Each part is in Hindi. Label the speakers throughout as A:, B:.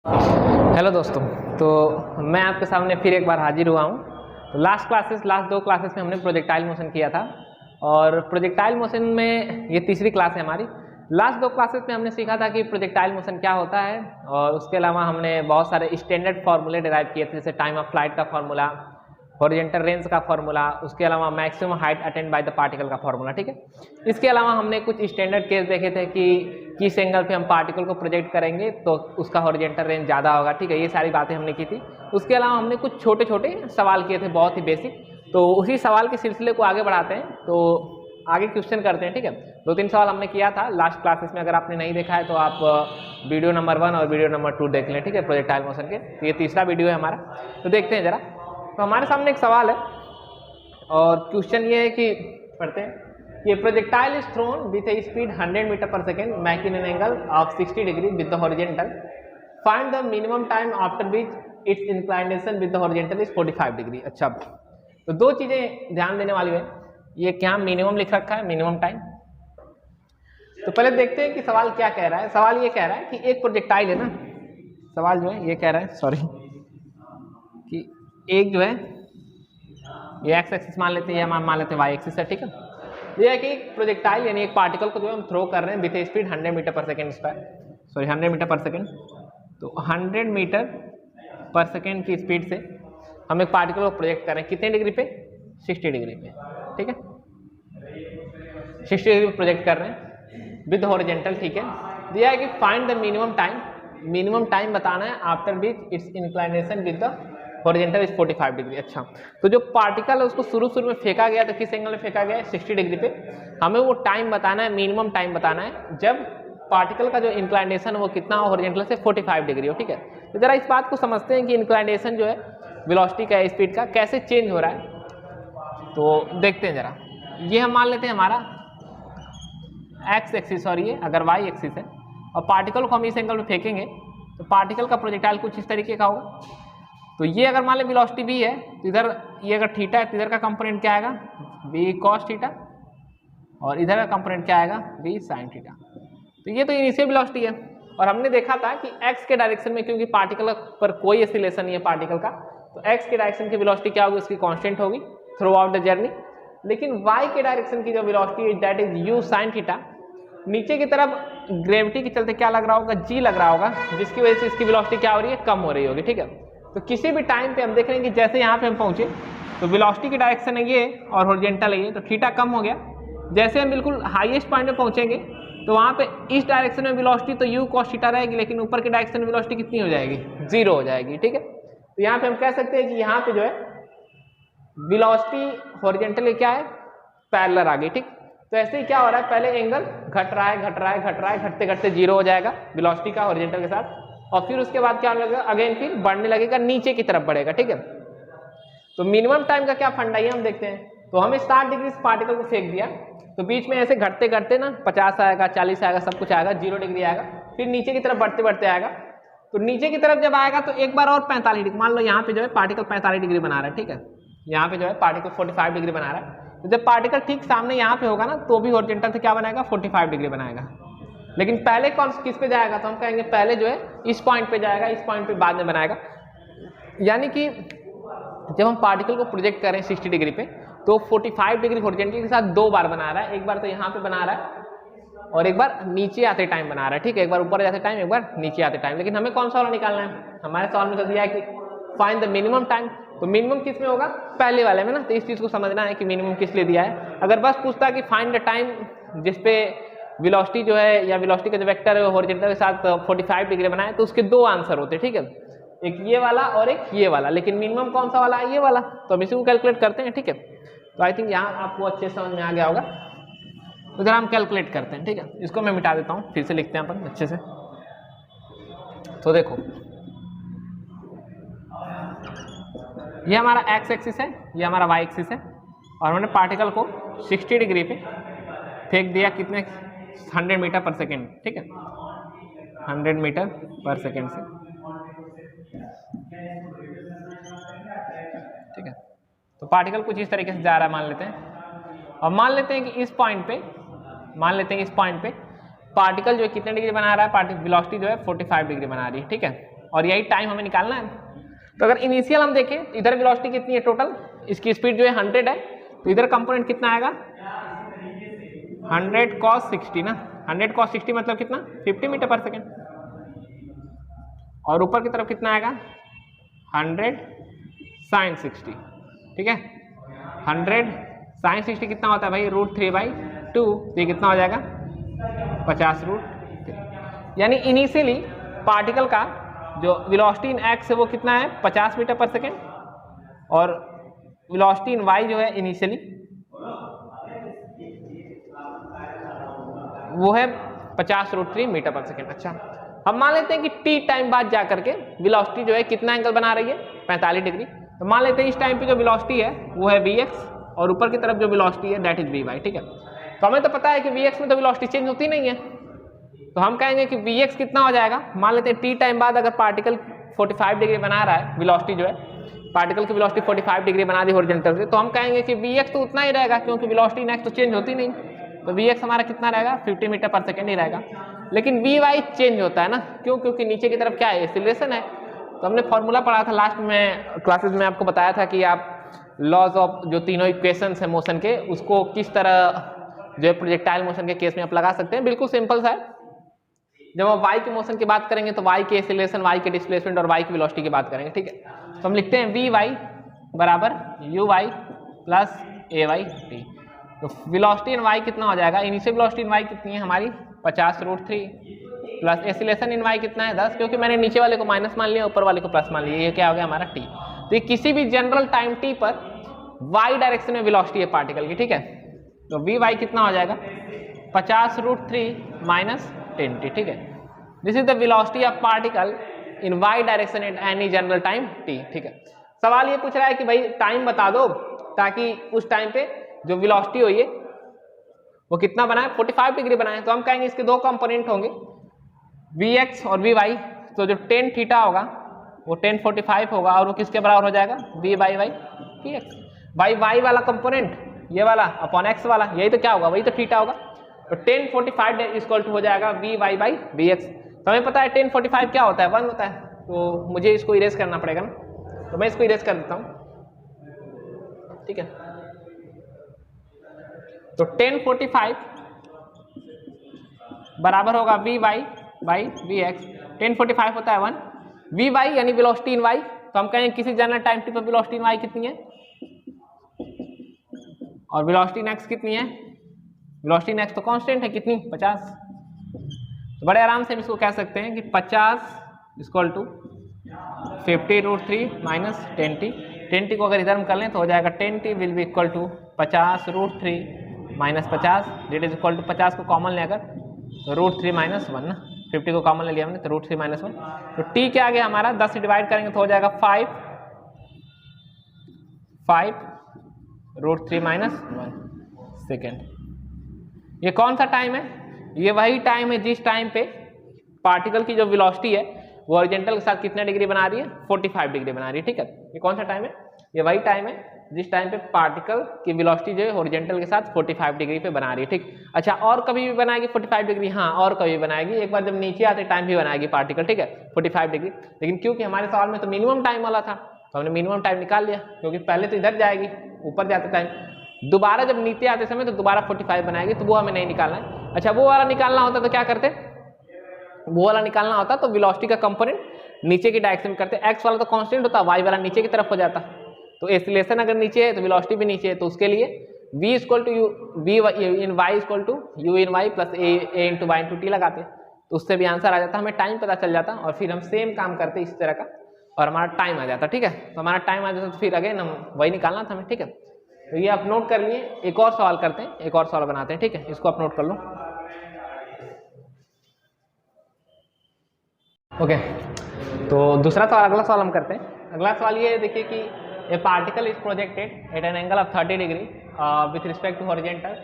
A: हेलो दोस्तों, तो मैं आपके सामने फिर एक बार हाजिर हुआ हूँ। तो लास्ट दो क्लासेस में हमने प्रोजेक्टाइल मोशन किया था और प्रोजेक्टाइल मोशन में ये तीसरी क्लास है हमारी। लास्ट दो क्लासेस में हमने सीखा था कि प्रोजेक्टाइल मोशन क्या होता है और उसके अलावा हमने बहुत सारे स्टैंडर्ड फार्मूले डिराइव किए थे, जैसे टाइम ऑफ फ्लाइट का फार्मूला, हॉरिजॉन्टल रेंज का फार्मूला, उसके अलावा maximum height attend bye the particle का फार्मूला। ठीक है, इसके अलावा हमने कुछ स्टैंडर्ड केस देखे थे कि किस एंगल पे हम पार्टिकल को प्रोजेक्ट करेंगे तो उसका हॉरिजॉन्टल रेंज ज़्यादा होगा। ठीक है, ये सारी बातें हमने की थी। उसके अलावा हमने कुछ छोटे छोटे सवाल किए थे, बहुत ही बेसिक। तो उसी सवाल के सिलसिले को आगे बढ़ाते हैं, तो आगे क्वेश्चन करते हैं। ठीक है, 2-3 सवाल हमने किया था लास्ट क्लासेस में। अगर आपने नहीं देखा है तो आप वीडियो नंबर 1 और वीडियो नंबर 2 देख लें। ठीक है, प्रोजेक्टाइल मोशन के। तो ये तीसरा वीडियो है हमारा, तो देखते हैं जरा। तो हमारे सामने एक सवाल है और क्वेश्चन ये है कि पढ़ते हैं कि projectile is thrown with a speed 100 meter per second making an angle of 60 degree with the horizontal. Find the minimum time after which its inclination with the horizontal is 45 degree. अच्छा, तो दो चीजें ध्यान देने वाली है। ये क्या मिनिमम लिख रखा है, मिनिमम टाइम। तो पहले देखते हैं कि सवाल क्या कह रहा है। सवाल ये कह रहा है कि एक प्रोजेक्टाइल है ना, सवाल जो है ये कह रहा है, सॉरी, कि एक जो है ये एक्स एक्सिस मान लेते हैं या मान लेते हैं वाई एक्सिस है। ठीक है, ये है कि एक प्रोजेक्टाइल यानी एक पार्टिकल को जो हम थ्रो कर रहे हैं with speed 100 meter per second sorry 100 meter per second. तो 100 मीटर पर सेकेंड की स्पीड से हम एक पार्टिकल को प्रोजेक्ट कर रहे हैं कितने डिग्री पे, 60 डिग्री पे। ठीक है, 60 डिग्री पे प्रोजेक्ट कर रहे हैं विद हॉरिजॉन्टल। ठीक है, दिया है कि फाइंड द मिनिमम टाइम बताना है after which its inclination with the horizontal is 45 degree. अच्छा, तो जो पार्टिकल है उसको शुरू में फेंका गया, तो किस एंगल में फेंका गया है, 60 डिग्री पे। हमें वो टाइम बताना है, मिनिमम टाइम बताना है जब पार्टिकल का जो इंक्लाइनेशन वो कितना हो, हॉरिजॉन्टल से 45 डिग्री हो। ठीक है, तो जरा इस बात को समझते हैं कि इंक्लाइनेशन जो है वेलोसिटी का, स्पीड का कैसे चेंज हो रहा है। तो देखते हैं जरा। ये हम मान लेते हैं हमारा एक्स एक्सिस और ये अगर वाई एक्सिस है और पार्टिकल को हम इस एंगल में फेंकेंगे तो पार्टिकल का प्रोजेक्टाइल कुछ इस तरीके का होगा। तो ये अगर मान लें वेलोसिटी v है तो इधर ये अगर थीटा है तो इधर का कंपोनेंट क्या आएगा, v cos थीटा, और इधर का कंपोनेंट क्या आएगा, v sin थीटा। तो ये तो इनिशियल वेलोसिटी है और हमने देखा था कि x के डायरेक्शन में, क्योंकि पार्टिकल पर कोई एक्सीलरेशन नहीं है पार्टिकल का, तो x के डायरेक्शन की वेलोसिटी क्या होगी, उसकी कांस्टेंट होगी थ्रू आउट द जर्नी। लेकिन y के डायरेक्शन की जो वेलोसिटी है that is u sin theta. नीचे की तरफ ग्रेविटी के चलते क्या लग रहा होगा, g लग रहा होगा, जिसकी वजह से इसकी वेलोसिटी क्या हो रही है, कम हो रही होगी। ठीक है, तो किसी भी टाइम पे हम देख रहे हैं कि जैसे यहाँ पे हम पहुंचे तो वेलोसिटी की डायरेक्शन है ये और हॉरिजॉन्टल है ये, तो थीटा कम हो गया। जैसे हम बिल्कुल हाईएस्ट पॉइंट पे पहुंचेंगे तो वहाँ पे इस डायरेक्शन में वेलोसिटी तो u cos थीटा रहेगी, लेकिन ऊपर की डायरेक्शन में वेलोसिटी कितनी हो जाएगी, 0 हो जाएगी। ठीक है, तो यहाँ पे हम कह सकते हैं कि यहाँ पे जो है वेलोसिटी हॉरिजॉन्टल क्या है, पैरेलल आ गई। ठीक, तो ऐसे ही क्या हो रहा है, पहले एंगल घट रहा है, घटते घटते 0 हो जाएगा वेलोसिटी का हॉरिजॉन्टल के साथ, और फिर उसके बाद क्या लगेगा, अगेन फिर बढ़ने लगेगा, नीचे की तरफ बढ़ेगा। ठीक है, तो मिनिमम टाइम का क्या फंडा है हम देखते हैं। तो हमें 60 डिग्री से पार्टिकल को फेंक दिया, तो बीच में ऐसे घटते घटते ना 50 आएगा, 40 आएगा, सब कुछ आएगा, 0 डिग्री आएगा, फिर नीचे की तरफ बढ़ते बढ़ते आएगा। तो नीचे की तरफ जब आएगा तो एक बार और 45 डिग्री, मान लो यहाँ पे जो है पार्टिकल 45 डिग्री बना रहा है। ठीक है, यहाँ पे जो है पार्टिकल 45 डिग्री बना रहा है। तो जब पार्टिकल ठीक सामने यहाँ पे होगा ना तो भी हॉरिजॉन्टल से क्या बनाएगा, 45 डिग्री बनाएगा। लेकिन पहले कौन किस पे जाएगा, तो हम कहेंगे पहले जो है इस पॉइंट पे जाएगा, इस पॉइंट पे बाद में बनाएगा। यानी कि जब हम पार्टिकल को प्रोजेक्ट करें 60 डिग्री पे तो 45 डिग्री हॉरिजॉन्टल के साथ 2 बार बना रहा है। एक बार तो यहाँ पे बना रहा है और एक बार नीचे आते टाइम बना रहा है। ठीक है, एक बार ऊपर जाते टाइम, एक बार नीचे आते टाइम। लेकिन हमें कौन सा वाला निकालना है, हमारे सवाल में तो दिया है कि फाइंड द मिनिमम टाइम। तो मिनिमम किस में होगा, पहले वाले में ना। तो इस चीज को समझना है कि मिनिमम किस लिए दिया है। अगर बस पूछता कि फाइंड द टाइम जिसपे वेलोसिटी जो है या वेलोसिटी का जो वेक्टर है हॉरिजॉन्टल के साथ 45 डिग्री बनाए, तो उसके 2 आंसर होते हैं। ठीक है, एक ये वाला और एक ये वाला, लेकिन मिनिमम कौन सा वाला है, ये वाला। तो हम इसी को कैलकुलेट करते हैं। ठीक है, तो आई थिंक यहाँ आपको अच्छे समझ में आ गया होगा। तो जरा हम कैलकुलेट करते हैं। ठीक है, इसको मैं मिटा देता हूँ, फिर से लिखते हैं अपन अच्छे से। तो देखो ये हमारा एक्स एक्सिस है, ये हमारा वाई एक्सिस है, और हमने पार्टिकल को 60 डिग्री पे फेंक दिया, कितने, 100 मीटर पर सेकेंड। ठीक है, 100 मीटर पर सेकेंड से। ठीक है, तो पार्टिकल कुछ इस तरीके से जा रहा है मान लेते हैं, और मान लेते हैं कि इस पॉइंट पे पार्टिकल जो है कितने डिग्री बना रहा है, वेलोसिटी जो है 45 डिग्री बना रही है। ठीक है, और यही टाइम हमें निकालना है। तो अगर इनिशियल हम देखें, इधर वेलोसिटी कितनी है टोटल, इसकी स्पीड जो है 100 है, तो इधर कंपोनेंट कितना आएगा 100 cos 60 ना, 100 cos 60 मतलब कितना 50 मीटर पर सेकेंड, और ऊपर की तरफ कितना आएगा 100 sin 60, ठीक है। 100 sin 60 कितना होता है भाई √3/2, ये कितना हो जाएगा 50 यानी इनिशियली पार्टिकल का जो वेलोसिटी इन एक्स है वो कितना है 50 मीटर पर सेकेंड, और वेलोसिटी इन वाई जो है इनिशियली वो है 50√3 मीटर पर सेकेंड। अच्छा, हम मान लेते हैं कि टी टाइम बाद जा करके वेलोसिटी जो है कितना एंगल बना रही है 45 डिग्री। तो मान लेते हैं इस टाइम पे जो वेलोसिटी है वो है vx, और ऊपर की तरफ जो वेलोसिटी है दैट इज vy, ठीक है। तो हमें तो पता है कि vx में तो वेलोसिटी चेंज होती नहीं है, तो हम कहेंगे कि vx कितना हो जाएगा, मान लेते हैं टी टाइम बाद अगर पार्टिकल 45 डिग्री बना रहा है, वेलोसिटी जो है पार्टिकल की वेलोसिटी 45 डिग्री बना दी हॉरिजॉन्टल से, तो हम कहेंगे कि vx तो उतना ही रहेगा क्योंकि वेलोसिटी नेक्स्ट तो चेंज होती नहीं, तो vx हमारा कितना रहेगा 50 मीटर पर सेकेंड ही रहेगा। लेकिन vy चेंज होता है ना, क्यों, क्योंकि नीचे की तरफ क्या है एक्सीलरेशन है। तो हमने फॉर्मूला पढ़ा था लास्ट में क्लासेस में, आपको बताया था कि आप लॉज ऑफ जो तीनों इक्वेशंस है मोशन के उसको किस तरह जो है प्रोजेक्टाइल मोशन के केस में आप लगा सकते हैं। बिल्कुल सिंपल सा है। जब हम y के मोशन की बात करेंगे तो y के एक्सीलरेशन, y के डिस्प्लेसमेंट और y की वेलोसिटी की बात करेंगे, ठीक है। तो हम लिखते हैं vy बराबर uy प्लस ay/t। तो वेलोसिटी इन y कितना हो जाएगा, इनिशियल वेलोसिटी इन y कितनी है हमारी 50√3 प्लस एक्सीलरेशन इन y कितना है 10, क्योंकि मैंने नीचे वाले को माइनस मान लिया ऊपर वाले को प्लस मान लिया, ये क्या हो गया हमारा t। तो ये किसी भी जनरल टाइम t पर y डायरेक्शन में वेलोसिटी है पार्टिकल की, ठीक है। तो vy कितना हो जाएगा 50√3 माइनस 10t, ठीक है। This is the velocity of particle in y direction at any general time t, ठीक है। सवाल ये पूछ रहा है कि भाई टाइम बता दो ताकि उस टाइम पे जो वेलोसिटी हुई है वो कितना बनाए 45 डिग्री बनाए। तो हम कहेंगे इसके दो कंपोनेंट होंगे vx और vy, तो जो tan थीटा होगा वो tan 45 होगा और वो किसके बराबर हो जाएगा v/px। भाई y वाला कंपोनेंट ये वाला अपॉन x वाला, यही तो क्या होगा वही तो थीटा होगा, तो tan 45 इक्वल टू हो जाएगा vy/vx। तो हमें पता है tan 45 क्या होता है 1 होता है, तो मुझे इसको इरेज करना पड़ेगा ना, तो मैं इसको इरेज कर देता हूँ, ठीक है। तो tan 45 बराबर होगा vy/vx, tan 45 होता है 1, vy यानी वेलोसिटी इन y, तो हम कहेंगे किसी जनरल टाइम t पर वेलोसिटी इन y कितनी है और वेलोसिटी इन x कितनी है, वेलोसिटी इन x तो कांस्टेंट है कितनी 50। तो बड़े आराम से हम इसको कह सकते हैं कि 50 equal to 50√3 minus 10t। 10t को अगर इधर हम कर लें तो हो जाएगा 10t will be equal to 50√3 minus 50, that is equal to 50 को कॉमन ले अगर तो √3 माइनस 1 ना, 50 को कॉमन ले लिया हमने तो √3 माइनस 1। तो t क्या आ गया हमारा 10 से डिवाइड करेंगे तो हो जाएगा 5 √3 माइनस 1 सेकेंड। ये कौन सा टाइम है, ये वही टाइम है जिस टाइम पे पार्टिकल की जो वेलोसिटी है वो हॉरिजॉन्टल के साथ कितने डिग्री बना रही है 45 डिग्री बना रही है, ठीक है। ये कौन सा टाइम है, ये वही टाइम है जिस टाइम पे पार्टिकल की वेलोसिटी जो है हॉरिजॉन्टल के साथ 45 डिग्री पे बना रही है, ठीक। अच्छा, और कभी भी बनाएगी 45 डिग्री, हाँ और कभी बनाएगी, एक बार जब नीचे आते टाइम भी बनाएगी पार्टिकल, ठीक है 45 डिग्री। लेकिन क्योंकि हमारे सवाल में तो मिनिमम टाइम वाला था तो हमने मिनिमम टाइम निकाल लिया, क्योंकि पहले तो इधर जाएगी ऊपर जाते टाइम, दोबारा जब नीचे आते समय तो दोबारा 45 बनाएगी, तो वो हमें नहीं निकालना है। अच्छा, वो वाला निकालना होता तो क्या करते, वो वाला निकालना होता तो वेलोसिटी का कंपोनेंट नीचे की डायरेक्शन में करते, एक्स वाला तो कांस्टेंट होता, वाई वाला नीचे की तरफ हो जाता, तो एक्सीलरेशन अगर नीचे है तो वेलोसिटी भी नीचे है, तो उसके लिए v equal to U v in Y equal to U in Y plus A into Y into T लगाते, तो उससे भी आंसर आ जाता, हमें टाइम पता चल जाता और फिर हम सेम काम करते इस तरह का और हमारा टाइम आ जाता, ठीक है। तो हमारा टाइम आ जाता तो फिर अगेन हम वही निकालना था हमें, ठीक है। तो ये आप नोट कर लिए, एक और सवाल करते हैं, एक और सवाल बनाते हैं, ठीक है, इसको आप नोट कर लो। ओके, तो दूसरा सवाल, अगला सवाल हम करते हैं। अगला सवाल ये देखिए कि a particle is projected at an angle of 30 degree with respect to horizontal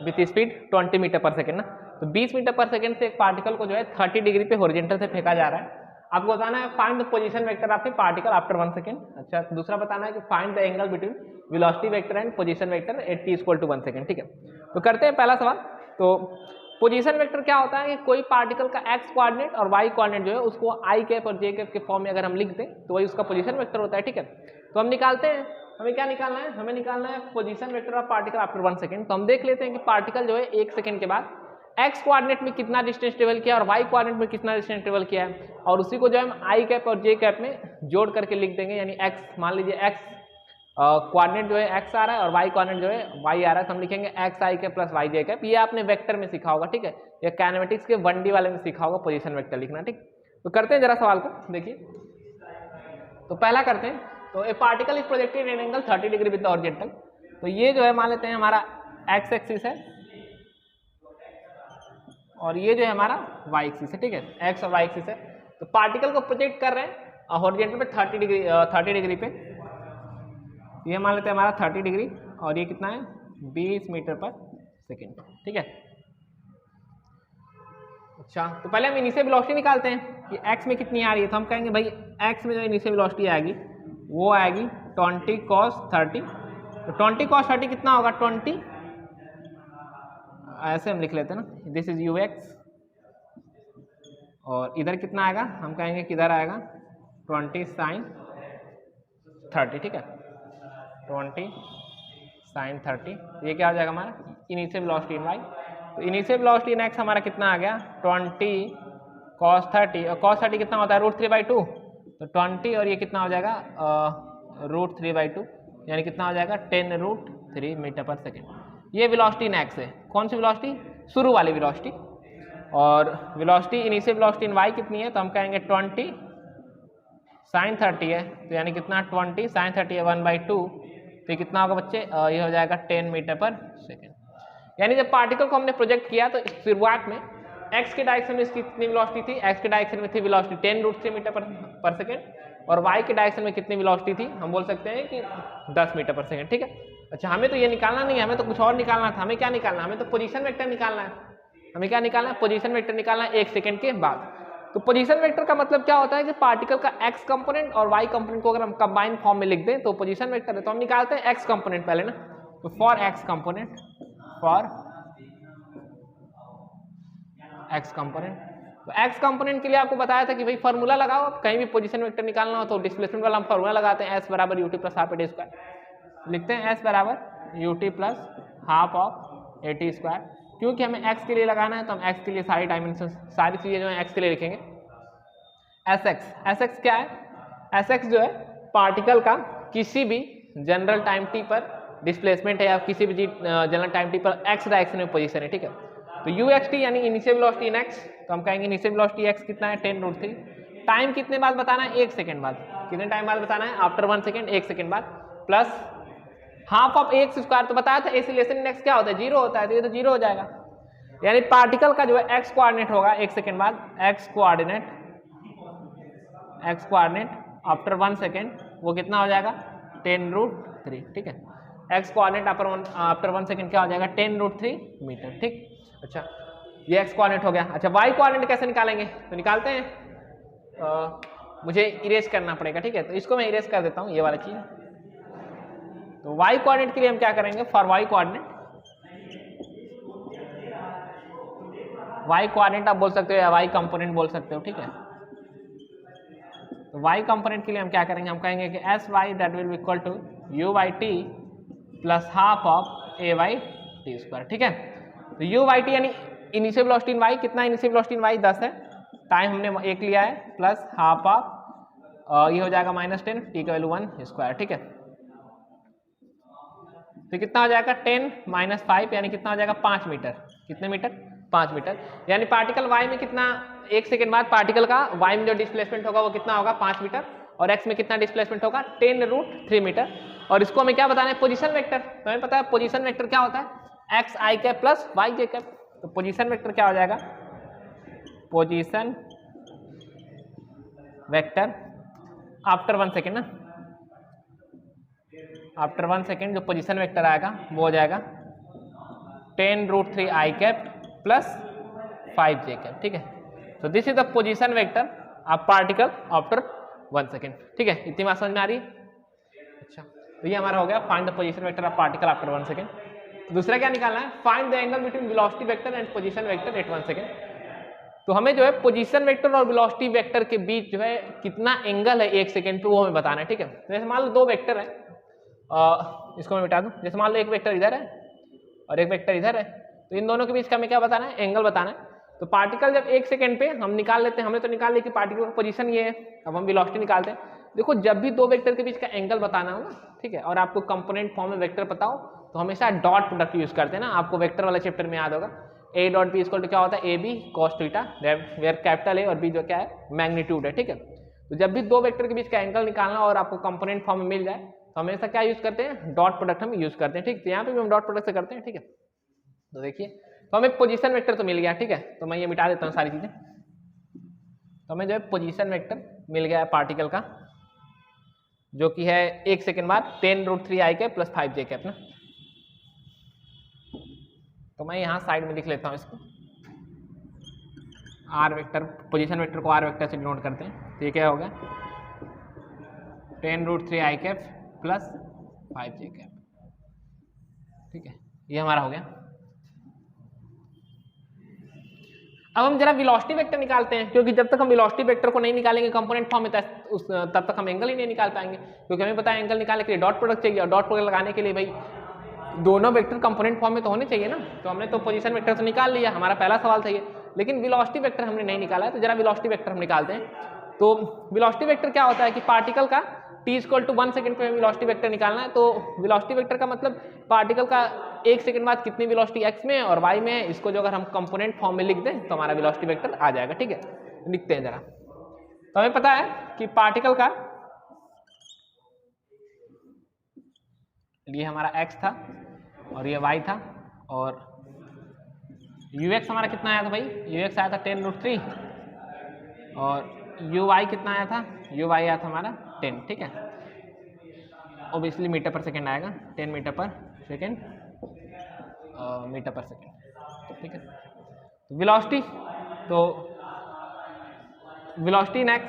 A: with speed 20 meter per second ना, तो 20 मीटर पर सेकेंड से एक पार्टिकल को जो है 30 डिग्री पे हॉरिजॉन्टल से फेंका जा रहा है। आपको बताना है find the position vector of a particle after 1 second. अच्छा, दूसरा बताना है कि find the angle between velocity vector and position vector at t equal to 1 second, ठीक है। तो करते हैं पहला सवाल। तो पोजीशन वेक्टर क्या होता है कि कोई पार्टिकल का एक्स कोऑर्डिनेट और वाई कोऑर्डिनेट जो है उसको आई कैप और जे कैप के फॉर्म में अगर हम लिख दें तो वही उसका पोजीशन वेक्टर होता है, ठीक है। तो हम निकालते हैं, हमें क्या निकालना है, हमें निकालना है position vector of particle after 1 second. तो हम देख लेते हैं कि पार्टिकल जो है 1 सेकंड के बाद एक्स कोऑर्डिनेट में कितना डिस्टेंस ट्रेवल किया और वाई कोऑर्डिनेट में कितना डिस्टेंस ट्रेवल किया है, और उसी को जो है हम आई कैप और जे कैप में जोड़ करके लिख देंगे। यानी एक्स, मान लीजिए एक्स कोऑर्डिनेट जो है एक्स आ रहा है और वाई कोऑर्डिनेट जो है वाई आ रहा है, तो हम लिखेंगे एक्स आई कैप प्लस वाई जे कैप। ये आपने वेक्टर में सीखा होगा, ठीक है, ये काइनेमेटिक्स के 1D वाले में सीखा होगा पोजीशन वेक्टर लिखना, ठीक। तो करते हैं जरा सवाल को, देखिए। तो पहला करते हैं, तो ए particle is projected in angle 30 degree with the horizontal. तो ये जो है मान लेते हैं हमारा एक्स एक्सिस है और ये जो है हमारा वाई एक्सिस है, ठीक है, एक्स और वाई एक्सिस है। तो पार्टिकल को प्रोजेक्ट कर रहे हैं हॉरिजॉन्टल पे 30 डिग्री पे। ये मान लेते हैं हमारा 30 डिग्री और ये कितना है 20 मीटर पर सेकेंड, ठीक है। अच्छा, तो पहले हम इनिशियल वेलोसिटी निकालते हैं कि x में कितनी आ रही है। तो हम कहेंगे भाई x में जो इनिशियल वेलोसिटी आएगी वो आएगी 20 cos 30। तो 20 cos 30 कितना होगा 20, ऐसे हम लिख लेते हैं ना, दिस इज ux। और इधर कितना आएगा, हम कहेंगे किधर आएगा 20 sin 30, ठीक है, 20 sin 30। ये क्या हो जाएगा हमारा इनिशियल वेलोसिटी इन y। तो इनिशियल वेलोसिटी इन x हमारा कितना आ गया 20 cos 30, और cos 30 कितना होता है √3/2। तो 20 और ये कितना हो जाएगा √3/2, यानी कितना हो जाएगा 10√3 मीटर पर सेकेंड। ये वेलोसिटी इन x है। कौन सी वेलोसिटी, शुरू वाली वेलोसिटी। और velocity initial velocity in y कितनी है, तो हम कहेंगे 20 sin 30 है, तो यानी कितना 20 sin 30 है 1/2, तो कितना होगा बच्चे, ये हो जाएगा 10 मीटर पर सेकेंड। यानी जब पार्टिकल को हमने प्रोजेक्ट किया तो शुरुआत में x के डायरेक्शन में इसकी कितनी वेलोसिटी थी, x के डायरेक्शन में थी वेलोसिटी 10√3 मीटर पर सेकेंड, और y के डायरेक्शन में कितनी वेलोसिटी थी, हम बोल सकते हैं कि 10 मीटर पर सेकेंड, ठीक है। अच्छा, हमें तो ये निकालना नहीं है, हमें तो कुछ और निकालना था। हमें क्या निकालना है, हमें तो पोजीशन वेक्टर निकालना है। हमें क्या निकालना है, पोजीशन वेक्टर निकालना है 1 सेकेंड के बाद। तो पोजीशन वेक्टर का मतलब क्या होता है कि पार्टिकल का x कंपोनेंट और y कंपोनेंट को अगर हम कंबाइन फॉर्म में लिख दें तो पोजीशन वेक्टर है। तो हम निकालते हैं x कंपोनेंट पहले ना, तो for x component, for x component. तो x कंपोनेंट के लिए आपको बताया था कि भाई फार्मूला लगाओ, कहीं भी पोजीशन वेक्टर निकालना हो तो डिस्प्लेसमेंट वाला हम फार्मूला लगाते हैं, s बराबर ut plus half A T square. लिखते हैं s बराबर ut plus half of A T square. क्योंकि हमें x के लिए लगाना है तो हम x के लिए सारी डायमेंशन, सारी चीजें जो है x के लिए लिखेंगे। sx क्या है, sx जो है पार्टिकल का किसी भी जनरल टाइम t पर डिस्प्लेसमेंट है या किसी भी जनरल टाइम t पर x डायरेक्शन में पोजीशन है, ठीक है। तो uxt यानी इनिशियल वेलोसिटी इन x, तो हम कहेंगे इनिशियल वेलोसिटी x कितना है 10√3। टाइम कितने बाद बताना है, 1 सेकेंड बाद। कितने टाइम बाद बताना है, आफ्टर 1 सेकेंड, 1 सेकेंड बाद, plus half of x square. तो बताया था एक्सीलरेशन इन x क्या होता है, 0 होता है, तो ये तो 0 हो जाएगा। यानी पार्टिकल का जो है x कोऑर्डिनेट होगा 1 सेकेंड बाद, x कोऑर्डिनेट आफ्टर 1 सेकेंड वो कितना हो जाएगा 10√3, ठीक है। x कोऑर्डिनेट आफ्टर 1 सेकेंड क्या हो जाएगा 10√3 मीटर, ठीक। अच्छा, ये x कोऑर्डिनेट हो गया। अच्छा, y कोऑर्डिनेट कैसे निकालेंगे, तो निकालते हैं, मुझे इरेज करना पड़ेगा, ठीक है। तो इसको मैं इरेज कर देता हूँ, ये वाला चीज। तो y कोऑर्डिनेट के लिए हम क्या करेंगे, फॉर y कोऑर्डिनेट आप बोल सकते हो या y कंपोनेंट बोल सकते हो, ठीक है। तो y कंपोनेंट के लिए हम क्या करेंगे, हम कहेंगे कि sy that will be equal to u/t plus half of a/t square, ठीक है। तो u/t यानी इनिशियल वेलोसिटी इन y, कितना इनिशियल वेलोसिटी इन y 10 है, टाइम हमने 1 लिया है, प्लस हाफ ऑफ ये हो जाएगा -10, t का वैल्यू 1 स्क्वायर, ठीक है। तो कितना हो जाएगा 10 - 5 यानी कितना हो जाएगा 5 मीटर। कितने मीटर, 5 मीटर। यानी पार्टिकल y में कितना, 1 सेकेंड बाद पार्टिकल का y में जो डिस्प्लेसमेंट होगा वो कितना होगा 5 मीटर, और x में कितना डिस्प्लेसमेंट होगा 10√3 मीटर। और इसको हमें क्या बताना है, पोजीशन वेक्टर। तो हमें पता है पोजीशन वेक्टर क्या होता है, एक्स आई कैप प्लस वाई जे कैप। तो पोजीशन वेक्टर क्या हो जाएगा, पोजीशन वेक्टर आफ्टर 1 सेकेंड ना, आफ्टर 1 सेकेंड जो पोजीशन वेक्टर आएगा वो हो जाएगा 10√3 आई कैप प्लस 5 जे कैप, ठीक है। तो this is the position vector of particle after 1 second, ठीक है। इतनी बात समझ में आ रही है। अच्छा, तो ये हमारा हो गया find the position vector of particle after 1 second. दूसरा क्या निकालना है, find the angle between velocity vector and position vector eight 1 second. तो हमें जो है पोजीशन वेक्टर और वेलोसिटी वेक्टर के बीच जो है कितना एंगल है 1 सेकेंड पे वो हमें बताना है, ठीक है। तो जैसे मान लो दो वेक्टर है, इसको मैं मिटा दूं, जैसे मान लो एक वेक्टर इधर है और एक वेक्टर इधर है, तो इन दोनों के बीच का हमें क्या बताना है, एंगल बताना है। तो पार्टिकल जब 1 सेकेंड पे हम निकाल लेते हैं, हमने तो निकाल लिया कि पार्टिकल का पोजीशन ये है, अब हम वेलोसिटी निकालते हैं। देखो जब भी दो वेक्टर के बीच का एंगल बताना हो ना, ठीक है, और आपको कंपोनेंट फॉर्म में वेक्टर पता हो तो हमेशा डॉट प्रोडक्ट यूज करते हैं ना, आपको वेक्टर वाला चैप्टर में याद होगा, A dot B equal to क्या होता है, A B cos theta, where capital A और बी जो क्या है मैग्नीट्यूड है, ठीक है। तो जब भी दो वेक्टर के बीच का एंगल निकालना और आपको कंपोनेंट फॉर्म में मिल जाए तो हमेशा क्या यूज करते हैं, डॉट प्रोडक्ट हम यूज करते हैं, ठीक। तो यहाँ पे भी हम डॉट प्रोडक्ट से करते हैं, ठीक है। तो देखिए तो हमें पोजीशन वेक्टर तो मिल गया, ठीक है, तो मैं ये मिटा देता हूँ सारी चीजें। तो हमें जो है पोजीशन वेक्टर मिल गया है पार्टिकल का, जो कि है 1 सेकेंड बाद 10√3 i cap plus 5 j cap ना। तो मैं यहाँ साइड में लिख लेता हूँ इसको, आर वेक्टर, पोजीशन वेक्टर को आर वेक्टर से डिनोट करते हैं। तो ये क्या हो गया, 10√3 i cap plus 5 j cap, ठीक है, ये हमारा हो गया। अब हम जरा वेलोसिटी वेक्टर निकालते हैं, क्योंकि जब तक हम वेलोसिटी वेक्टर को नहीं निकालेंगे कंपोनेंट फॉर्म में तब तक हम एंगल ही नहीं निकाल पाएंगे, क्योंकि हमें पता है एंगल निकालने के लिए डॉट प्रोडक्ट चाहिए, और डॉट प्रोडक्ट लगाने के लिए भाई दोनों वेक्टर कंपोनेंट फॉर्म में तो होने चाहिए ना। तो हमने तो पोजीशन वेक्टर तो निकाल लिया, हमारा पहला सवाल था ये, लेकिन वेलोसिटी वेक्टर हमने नहीं निकाला है। तो जरा वेलोसिटी वेक्टर हम निकालते हैं। तो वेलोसिटी वेक्टर क्या होता है कि पार्टिकल का t = 1 सेकेंड पे वेलोसिटी वेक्टर निकालना है। तो वेलोसिटी वेक्टर का मतलब पार्टिकल का 1 सेकेंड बाद कितनी वेलोसिटी x में और y में है, इसको जो अगर हम कंपोनेंट फॉर्म में लिख दें तो हमारा वेलोसिटी वेक्टर आ जाएगा, ठीक है। लिखते हैं जरा। तो हमें पता है कि पार्टिकल का ये हमारा x था और ये y था, और ux हमारा कितना आया था भाई, ux आया था 10√3, और uy कितना आया था, uy आया था हमारा 10, ठीक है। ऑब्वियसली मीटर पर सेकेंड आएगा, 10 metre per second, metre per second, ठीक है। तो वेलोसिटी, तो वेलोसिटी इन x,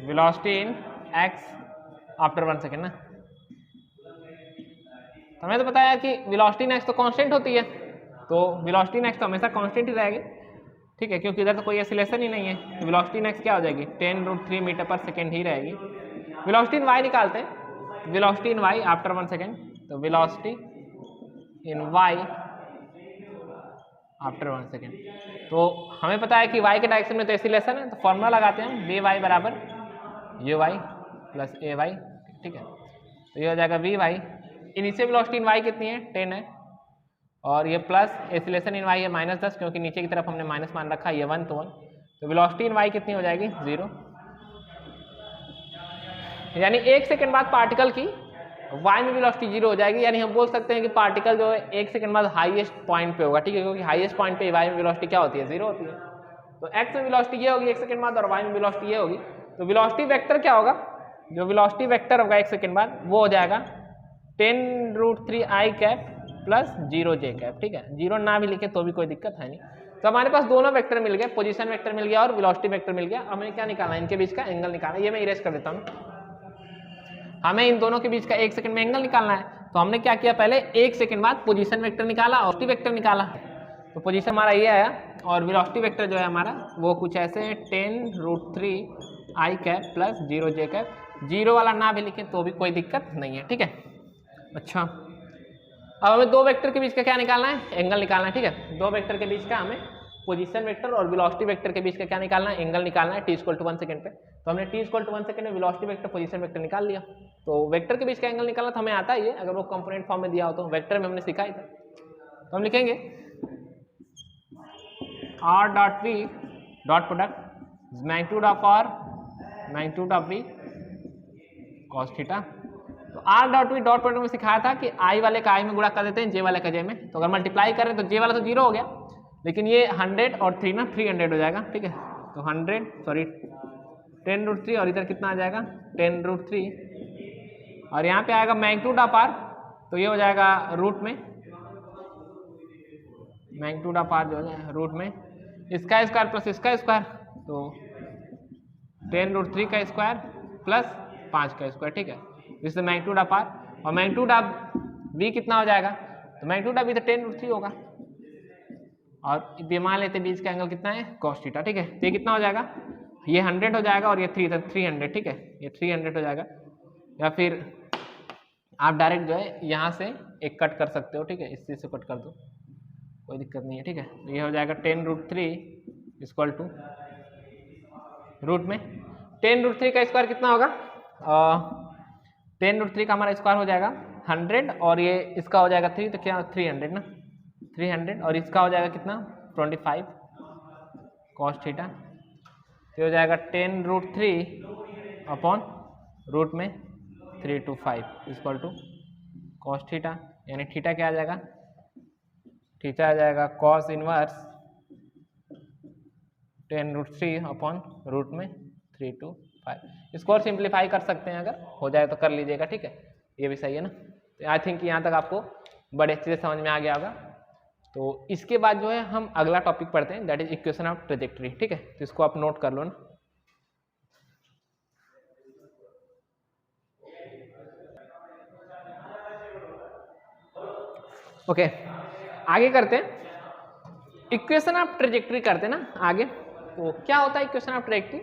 A: वेलोसिटी इन x आफ्टर 1 सेकेंड ना। तो हमें तो पता है कि वेलोसिटी इन x तो कांस्टेंट होती है, तो वेलोसिटी इन x तो हमेशा कांस्टेंट ही रहेगी, ठीक है, क्योंकि इधर तो कोई एक्सीलरेशन ही नहीं है। तो वेलोसिटी इन x क्या हो जाएगी, 10√3 मीटर पर सेकेंड ही रहेगी। वेलोसिटी इन y निकालते हैं, velocity in y after 1 second, तो velocity in y after 1 second. तो हमें पता है कि y के डायरेक्शन में तो एक्सीलरेशन है, तो फॉर्मूला लगाते हैं हम, vy बराबर uy प्लस ay, ठीक है। तो ये हो जाएगा vy, initial velocity in y कितनी है, 10 है, और ये प्लस एक्सीलरेशन इन y है -10, क्योंकि नीचे की तरफ हमने माइनस मान रखा है, ये 1 तो 1, तो वेलोसिटी इन y कितनी हो जाएगी, 0। यानी 1 सेकेंड बाद पार्टिकल की y में वेलोसिटी 0 हो जाएगी। यानी हम बोल सकते हैं कि पार्टिकल जो है 1 सेकेंड बाद हाईएस्ट पॉइंट पे होगा, ठीक है, क्योंकि हाईएस्ट पॉइंट पे y में वेलोसिटी क्या होती है, 0 होती है। तो x में वेलोसिटी ये होगी 1 सेकेंड बाद, और y में वेलोसिटी ये होगी। तो वेलोसिटी वेक्टर क्या होगा, जो वेलोसिटी वेक्टर होगा 1 सेकेंड बाद वो हो जाएगा 10√3 i cap plus 0 j cap, ठीक है। 0 ना भी लिखे तो भी कोई दिक्कत है नहीं। तो हमारे पास दोनों वेक्टर मिल गए, पोजीशन वेक्टर मिल गया और वेलोसिटी वेक्टर मिल गया। हमें क्या निकालना है, इनके बीच का एंगल निकालना है। ये मैं इरेज कर देता हूँ। हमें इन दोनों के बीच का 1 सेकेंड में एंगल निकालना है। तो हमने क्या किया, पहले 1 सेकेंड बाद पोजीशन वेक्टर निकाला और वेलोसिटी वेक्टर निकाला। तो पोजीशन हमारा ये आया, और वेलोसिटी वेक्टर जो है हमारा वो कुछ ऐसे 10√3 i cap plus 0 j cap. 0 वाला ना भी लिखें तो भी कोई दिक्कत नहीं है, ठीक है। अच्छा, अब हमें दो वेक्टर के बीच का क्या निकालना है, एंगल निकालना है, ठीक है। दो वेक्टर के बीच का हमें पोजीशन वेक्टर और वेलोसिटी वेक्टर के बीच का क्या निकालना है, एंगल निकालना है, t = 1 सेकेंड पे। तो हमने t = 1 सेकेंड में वेलोसिटी वेक्टर पोजीशन वेक्टर निकाल लिया। तो वेक्टर के बीच का एंगल निकालना तो हमें आता ही है, अगर वो कंपोनेंट फॉर्म में दिया हो तो वेक्टर में हमने सीखा ही था। तो हम लिखेंगे r dot v dot product magnitude of r magnitude of v cos theta. तो r dot v dot product में सिखाया था कि i वाले का i में गुणा कर देते हैं, j वाले का j में। तो अगर मल्टीप्लाई करें तो j वाला तो 0 हो गया, लेकिन ये 100 और 3 ना 300 हो जाएगा, ठीक है। तो 10√3 और इधर कितना आ जाएगा 10√3, और यहाँ पे आएगा मैग्नीट्यूड ऑफ r, तो ये हो जाएगा रूट में, मैग्नीट्यूड ऑफ r जो है रूट में इसका स्क्वायर प्लस इसका स्क्वायर, तो 10√3 का स्क्वायर प्लस 5 का स्क्वायर, ठीक है। This is magnitude of R, और मैग्नीट्यूड ऑफ बी कितना हो जाएगा, तो मैग्नीट्यूड ऑफ बी तो 10√3 होगा, और मान लेते बीच का एंगल कितना है cos थीटा, ठीक है। तो ये कितना हो जाएगा, ये 100 हो जाएगा और ये 300, ठीक है, ये 300 हो जाएगा। या फिर आप डायरेक्ट जो है यहाँ से एक कट कर सकते हो, ठीक है, इस चीज से कट कर दो, कोई दिक्कत नहीं है, ठीक है। तो ये हो जाएगा 10√3 इक्वल टू रूट में 10√3 का स्क्वायर कितना होगा, 10√3 का हमारा स्क्वायर हो जाएगा 100, और ये इसका हो जाएगा 3, तो क्या 300 ना, 300, और इसका हो जाएगा कितना 25 cos थीटा, तो हो जाएगा 10√3 अपॉन रूट में 325 इक्वल टू cos थीटा, यानी थीटा क्या आ जाएगा, थीटा आ जाएगा cos इनवर्स 10√3 अपॉन रूट में 325। इसको और सिंप्लीफाई कर सकते हैं, अगर हो जाए तो कर लीजिएगा, ठीक है, ये भी सही है ना। तो आई थिंक यहाँ तक आपको बड़े अच्छे से समझ में आ गया होगा। तो इसके बाद जो है हम अगला टॉपिक पढ़ते हैं, that is equation of trajectory, ठीक है। तो इसको आप नोट कर लो ना। ओके, आगे करते हैं, इक्वेशन ऑफ ट्रेजेक्टरी करते हैं ना आगे। तो क्या होता है इक्वेशन ऑफ ट्रेजेक्टरी,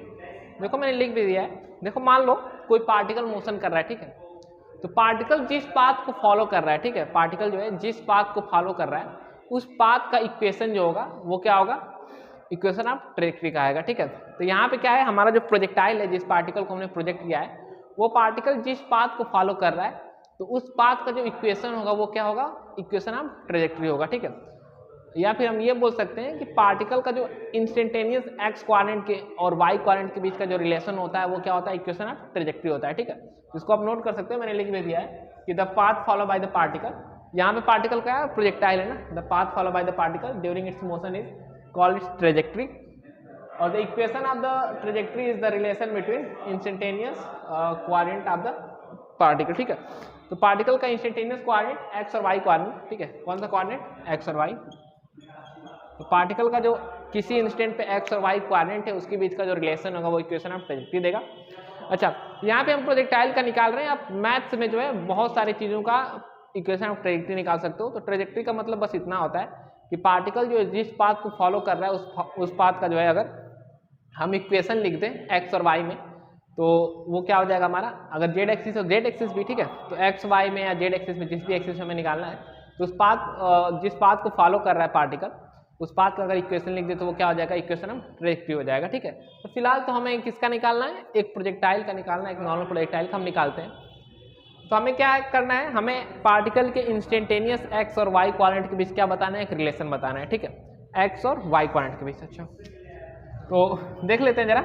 A: देखो मैंने लिख भी दिया है। देखो मान लो कोई पार्टिकल मोशन कर रहा है, ठीक है, तो पार्टिकल जिस पाथ को फॉलो कर रहा है, ठीक है, पार्टिकल जो है जिस पाथ को फॉलो कर रहा है उस पाथ का इक्वेशन जो होगा वो क्या होगा, इक्वेशन ऑफ ट्रेजेक्टरी का आएगा, ठीक है। तो यहाँ पे क्या है, हमारा जो प्रोजेक्टाइल है, जिस पार्टिकल को हमने प्रोजेक्ट किया है, वो पार्टिकल जिस पाथ को फॉलो कर रहा है, तो उस पाथ का जो इक्वेशन होगा वो क्या होगा, इक्वेशन ऑफ ट्रेजेक्टरी होगा, ठीक है। या फिर हम ये बोल सकते हैं कि पार्टिकल का जो इंस्टेंटेनियस एक्स क्वाड्रेंट के और वाई क्वाड्रेंट के बीच का जो रिलेशन होता है वो क्या होता है, इक्वेशन ऑफ ट्रेजेक्टरी होता है, ठीक है। तो इसको आप नोट कर सकते हो, मैंने लिख भी दिया है कि the path follow by the particle, यहाँ पे पार्टिकल क्या है, प्रोजेक्टाइल है ना, the path follow by the particle during its motion is called its trajectory, और the equation of the trajectory is the relation between instantaneous quadrant of the particle, ठीक है। तो पार्टिकल का इंस्टेंटेनियस क्वाड्रेंट एक्स और वाई क्वाड्रेंट, ठीक है, कौन सा क्वाड्रेंट, एक्स और वाई। तो पार्टिकल का जो किसी इंस्टेंट पे एक्स और वाई क्वाड्रेंट है उसके बीच का जो रिलेशन होगा वो इक्वेशन ऑफ ट्रेजेक्टरी देगा। अच्छा, यहाँ पे हम प्रोजेक्टाइल का निकाल रहे हैं, आप मैथ्स में जो है बहुत सारी चीज़ों का इक्वेशन ऑफ ट्रेजेक्टरी निकाल सकते हो। तो ट्रेजेक्टरी का मतलब बस इतना होता है कि पार्टिकल जो जिस पाथ को फॉलो कर रहा है उस पाथ का जो है अगर हम इक्वेशन लिख दें एक्स और वाई में, तो वो क्या हो जाएगा हमारा, अगर जेड एक्सिस और जेड एक्सिस भी, ठीक है, तो एक्स वाई में या जेड एक्सिस में जिस भी एक्सिस हमें निकालना है, तो उस पाथ जिस पाथ को फॉलो कर रहा है पार्टिकल उस पाथ का अगर इक्वेशन लिख दे तो वो क्या हो जाएगा, इक्वेशन ऑफ ट्रेजेक्टरी हो जाएगा, ठीक है। तो फिलहाल तो हमें किसका निकालना है, एक प्रोजेक्टाइल का निकालना है, एक नॉर्मल प्रोजेक्टाइल का हम निकालते हैं। तो हमें क्या करना है, हमें पार्टिकल के इंस्टेंटेनियस एक्स और वाई क्वाड्रेंट के बीच क्या बताना है, एक रिलेशन बताना है, ठीक है, एक्स और वाई क्वाड्रेंट के बीच। अच्छा, तो देख लेते हैं जरा,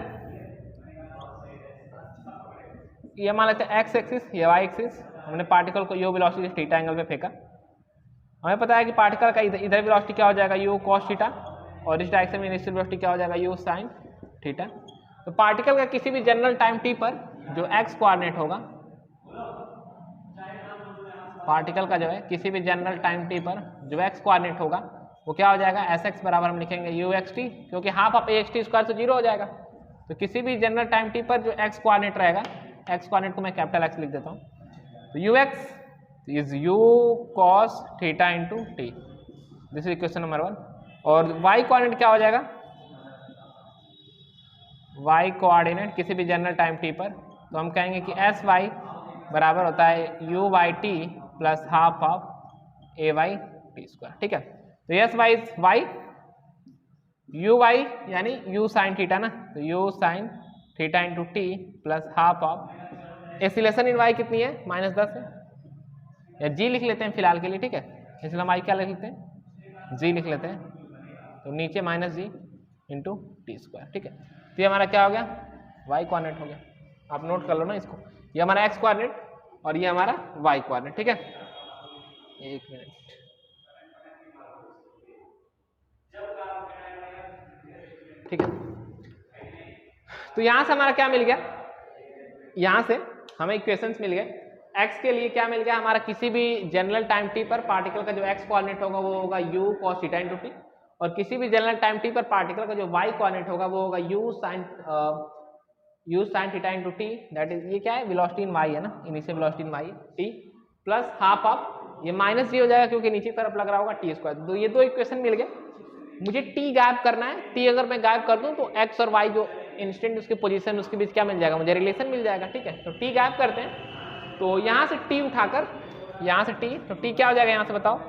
A: ये मान लेते हैं एक्स एक्सिस, ये वाई एक्सिस, हमने पार्टिकल को यू वेलोसिटी से थीटा एंगल पे फेंका। हमें पता है कि पार्टिकल का इधर वेलोसिटी क्या हो जाएगा, यू कॉस थीटा, और इस डायरेक्शन में इनिशियल वेलोसिटी क्या हो जाएगा, यू साइन थीटा। तो पार्टिकल का किसी भी जनरल टाइम टी पर जो एक्स कोऑर्डिनेट होगा, पार्टिकल का जो है किसी भी जनरल टाइम टी पर जो एक्स कोऑर्डिनेट होगा वो क्या हो जाएगा, एस एक्स बराबर हम लिखेंगे यू एक्स टी, क्योंकि half of A x T square तो जीरो हो जाएगा। तो किसी भी जनरल टाइम टी पर जो एक्स कोऑर्डिनेट रहेगा, एक्स कोऑर्डिनेट को मैं कैपिटल एक्स लिख देता हूँ, तो you x is u cos theta into T, this is equation number 1। और y कोऑर्डिनेट क्या हो जाएगा, y कोऑर्डिनेट किसी भी जनरल टाइम t पर, तो हम कहेंगे कि एस वाई बराबर होता है U Y T plus half of A Y T square, ठीक है। तो S Y is Y, U Y यानी यू साइन थीटा ना, तो U sine theta into T plus half of acceleration in Y कितनी है, -10 है, या जी लिख लेते हैं फिलहाल के लिए, ठीक है, इसलिए हम आई क्या लिख लेते हैं, जी लिख लेते हैं, तो नीचे -g इंटू टी स्क्वायर, ठीक है। तो ये हमारा क्या हो गया, वाई कोऑर्डिनेट हो गया, आप नोट कर लो ना इसको, ये हमारा एक्स कोऑर्डिनेट और ये हमारा वाई कोऑर्डिनेट, ठीक है। एक मिनट, ठीक है। तो यहां से हमारा क्या मिल गया, यहां से हमें इक्वेशंस मिल गए। x के लिए क्या मिल गया हमारा, किसी भी जनरल टाइम t पर पार्टिकल का जो x कोऑर्डिनेट होगा वो होगा u cos theta into T, और किसी भी जनरल टाइम t पर पार्टिकल का जो y कोऑर्डिनेट होगा वो होगा u sin u sin theta into T, that is ये क्या है, वेलोसिटी इन वाई है ना, initial velocity in Y T, plus half of ये माइनस जी हो जाएगा क्योंकि नीचे तरफ लग रहा होगा टी स्क्वायर। तो ये दो इक्वेशन मिल गए, मुझे टी गायब करना है। टी अगर मैं गायब कर दूं तो एक्स और वाई जो इंस्टेंट उसकी पोजीशन उसके बीच क्या मिल जाएगा, मुझे रिलेशन मिल जाएगा। ठीक है, तो टी गायब करते हैं, तो यहाँ से टी उठाकर यहाँ से टी, तो टी क्या हो जाएगा यहाँ से बताओ,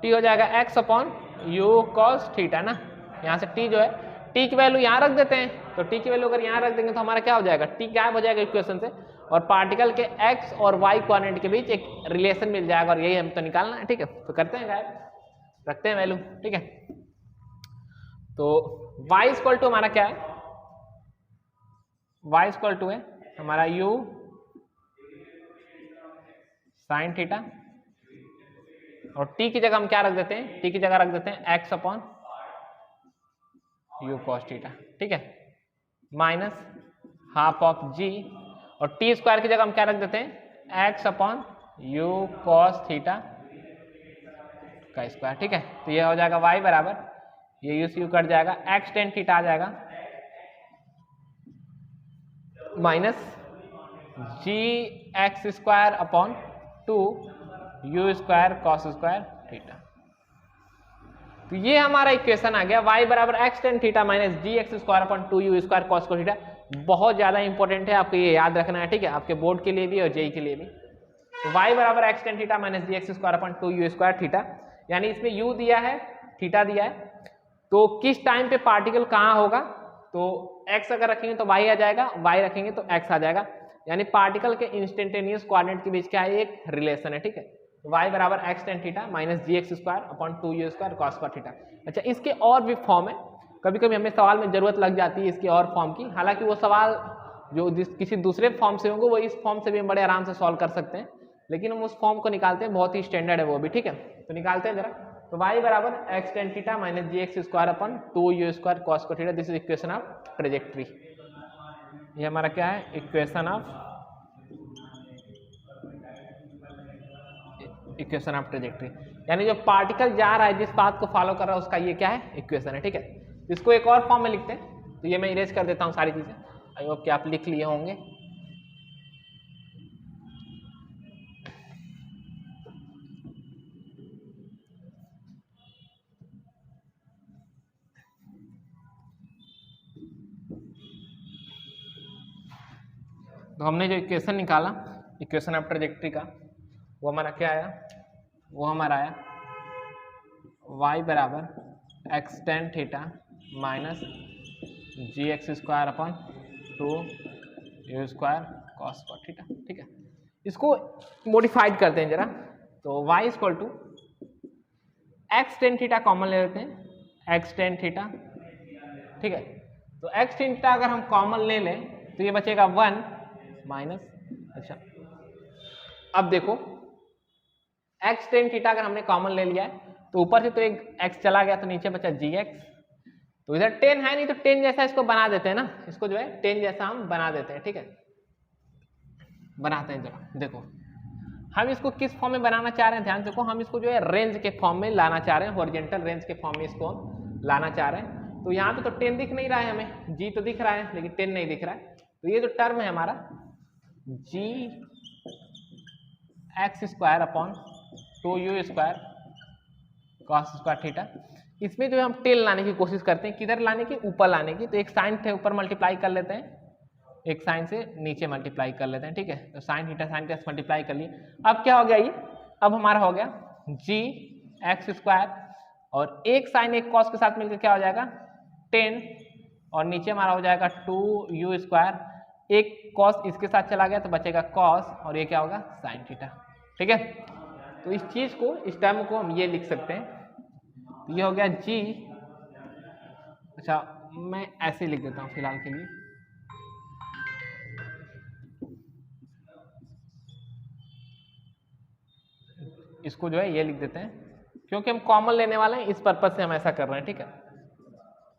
A: टी हो जाएगा x upon you cos theta ना। यहाँ से टी जो है, टी की वैल्यू यहाँ रख देते हैं, तो टी की वैल्यू अगर यहाँ रख देंगे तो हमारा क्या हो जाएगा, टी गायब हो जाएगा इक्वेशन से, और पार्टिकल के एक्स और वाई कोऑर्डिनेट के बीच एक रिलेशन मिल जाएगा, और यही हम तो निकालना है। ठीक है, तो करते हैं गायब, रखते हैं वैल्यू। ठीक है, तो y इक्वल टू हमारा क्या है, y इक्वल टू है हमारा u साइन थीटा, और t की जगह हम क्या रख देते हैं, t की जगह रख देते हैं x upon u cos theta. ठीक है, माइनस हाफ ऑफ g, और t स्क्वायर की जगह हम क्या रख देते हैं, x upon u cos theta का स्क्वायर। ठीक है, तो ये हो जाएगा y बराबर, ये यू से यू कट जाएगा, x टेन थीटा आ जाएगा minus ji x square upon two you square cos square theta. तो ये हमारा इक्वेशन आ गया, y बराबर x tan theta minus ji x square upon two you square cos को थीटा। बहुत ज्यादा इंपॉर्टेंट है, आपको ये याद रखना है। ठीक है, आपके बोर्ड के लिए भी और जेई के लिए भी। तो y बराबर x tan theta minus ji x square upon two you square theta, यानी इसमें u दिया है, थीटा दिया है, तो किस टाइम पे पार्टिकल कहाँ होगा, तो x अगर रखेंगे तो y आ जाएगा, y रखेंगे तो x आ जाएगा, यानी पार्टिकल के इंस्टेंटेनियस कोऑर्डिनेट के बीच क्या है, एक रिलेशन है। ठीक है, तो y बराबर x tan theta minus ji x square upon two you square cos square theta. अच्छा, इसके और भी फॉर्म है, कभी कभी हमें सवाल में जरूरत लग जाती है इसके और फॉर्म की, हालांकि वो सवाल जो किसी दूसरे फॉर्म से होंगे वो इस फॉर्म से भी हम बड़े आराम से सॉल्व कर सकते हैं, लेकिन हम उस फॉर्म को निकालते हैं, बहुत ही स्टैंडर्ड है वो भी। ठीक है, तो निकालते हैं जरा। तो y बराबर x tan theta minus ji x square upon two you square cos को theta, this is equation of trajectory. ये हमारा क्या है, इक्वेशन ऑफ ट्रेजेक्ट्री, यानी जो पार्टिकल जा रहा है, जिस पाथ को फॉलो कर रहा है, उसका ये क्या है, इक्वेशन है। ठीक है, इसको एक और फॉर्म में लिखते हैं, तो ये मैं इरेज कर देता हूँ सारी चीजें, आई होप कि आप लिख लिए होंगे। तो हमने जो इक्वेशन निकाला इक्वेशन ऑफ ट्रेजेक्ट्री का, वो हमारा क्या आया, वो हमारा आया y बराबर x tan theta minus ji x square upon two you square cos square theta. ठीक है, इसको मॉडिफाइड करते हैं जरा, तो y equal to X tan theta common ले लेते हैं, एक्स टेन थीटा। ठीक है, तो एक्स टेन थीटा अगर हम कॉमन ले लें तो ये बचेगा वन माइनस, अच्छा अब देखो एक्स टेन थीटा अगर हमने कॉमन ले लिया है तो ऊपर से तो एक x चला गया, तो नीचे बचा जी एक्स, तो इधर टेन है नहीं तो टेन जैसा इसको बना देते हैं ना, इसको जो है टेन जैसा हम बना देते हैं। ठीक है, बनाते हैं जरा, देखो हम इसको किस फॉर्म में बनाना चाह रहे हैं, ध्यान देखो, हम इसको जो है रेंज के फॉर्म में लाना चाह रहे हैं, हॉरिजॉन्टल रेंज के फॉर्म में इसको हम लाना चाह रहे हैं। तो यहाँ पे तो टेन दिख नहीं रहा है हमें, जी तो दिख रहा है लेकिन टेन नहीं दिख रहा है, तो ये जो टर्म है हमारा g x square upon two you square cos square theta, इसमें जो हम टेन लाने की कोशिश करते हैं, किधर लाने की, ऊपर लाने की, तो एक साइन थे ऊपर मल्टीप्लाई कर लेते हैं, एक साइन से नीचे मल्टीप्लाई कर लेते हैं। ठीक है, तो sine theta sine theta multiply कर लिए, अब क्या हो गया, ये अब हमारा हो गया जी एक्स स्क्वायर, और एक साइन एक कॉस के साथ मिलकर क्या हो जाएगा टेन, और नीचे हमारा हो जाएगा टू यू स्क्वायर, एक कॉस इसके साथ चला गया तो बचेगा कॉस, और ये क्या होगा साइन थीटा। ठीक है, तो इस चीज को, इस टर्म को हम ये लिख सकते हैं, तो ये हो गया जी, अच्छा मैं ऐसे लिख देता हूँ फिलहाल के लिए, इसको जो है ये लिख देते हैं, क्योंकि हम कॉमन लेने वाले हैं, इस पर्पज से हम ऐसा कर रहे हैं। ठीक है,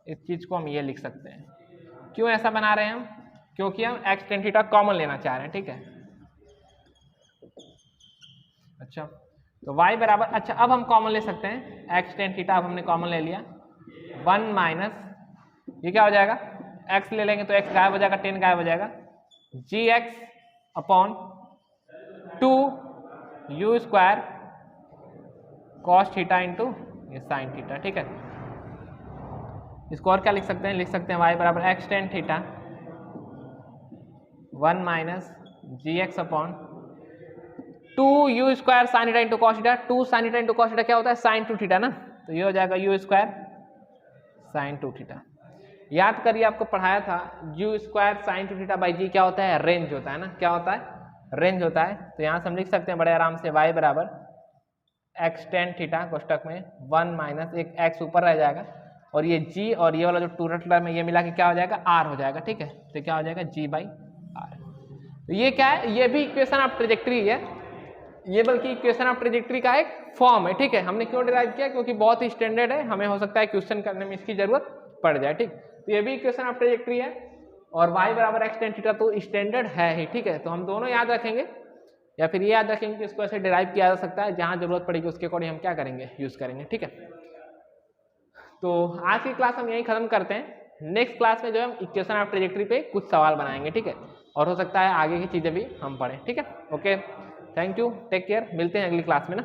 A: इस चीज को हम ये लिख सकते हैं, क्यों ऐसा बना रहे हैं हम, क्योंकि हम एक्स टेन थीटा कॉमन लेना चाह रहे हैं। ठीक है, अच्छा तो y बराबर, अच्छा अब हम कॉमन ले सकते हैं एक्स टेन थीटा, अब हमने कॉमन ले लिया, वन माइनस ये क्या हो जाएगा x ले लेंगे तो x गायब हो जाएगा, 10 गायब हो जाएगा, gx upon 2 u square cos theta into ये साइन थीटा। ठीक है, इसको और क्या लिख सकते हैं, लिख सकते हैं y बराबर x tan थीटा 1 माइनस जी x upon 2 u square sine theta into cos theta. 2 sine theta into cos theta क्या होता है, साइन 2 थीटा ना, तो ये हो जाएगा u स्क्वायर साइन 2 थीटा। याद करिए आपको पढ़ाया था u square sine 2 theta by g क्या होता है, रेंज होता है ना, क्या होता है, रेंज होता है। तो यहाँ से हम लिख सकते हैं बड़े आराम से y बराबर x tan थीटा कोष्टक में 1 माइनस एक x ऊपर रह जाएगा और ये g और ये वाला जो टू टर्म में ये मिला के क्या हो जाएगा, r हो जाएगा। ठीक है, तो क्या हो जाएगा g बाई r। तो ये क्या है, ये भी इक्वेशन ऑफ ट्रेजेक्टरी है, ये बल्कि इक्वेशन ऑफ ट्रेजेक्टरी का एक फॉर्म है। ठीक है, हमने क्यों डिराइव किया, क्योंकि बहुत ही स्टैंडर्ड है, हमें हो सकता है क्वेश्चन करने में इसकी जरूरत पड़ जाए। ठीक, तो ये भी इक्वेशन ऑफ ट्रेजेक्टरी है और y बराबर x tan थीटा तो स्टैंडर्ड है ही। ठीक है, तो हम दोनों याद रखेंगे या फिर ये याद रखेंगे कि इसको ऐसे डिराइव किया जा सकता है, जहां जरूरत पड़ेगी उसके अकॉर्डिंग हम क्या करेंगे, यूज करेंगे। ठीक है, तो आज की क्लास हम यही खत्म करते हैं। नेक्स्ट क्लास में जो है हम इक्वेशन ऑफ ट्रेजेक्टरी पे कुछ सवाल बनाएंगे। ठीक है, और हो सकता है आगे की चीजें भी हम पढ़ें। ठीक है, okay, thank you, take care, मिलते हैं अगली क्लास में ना।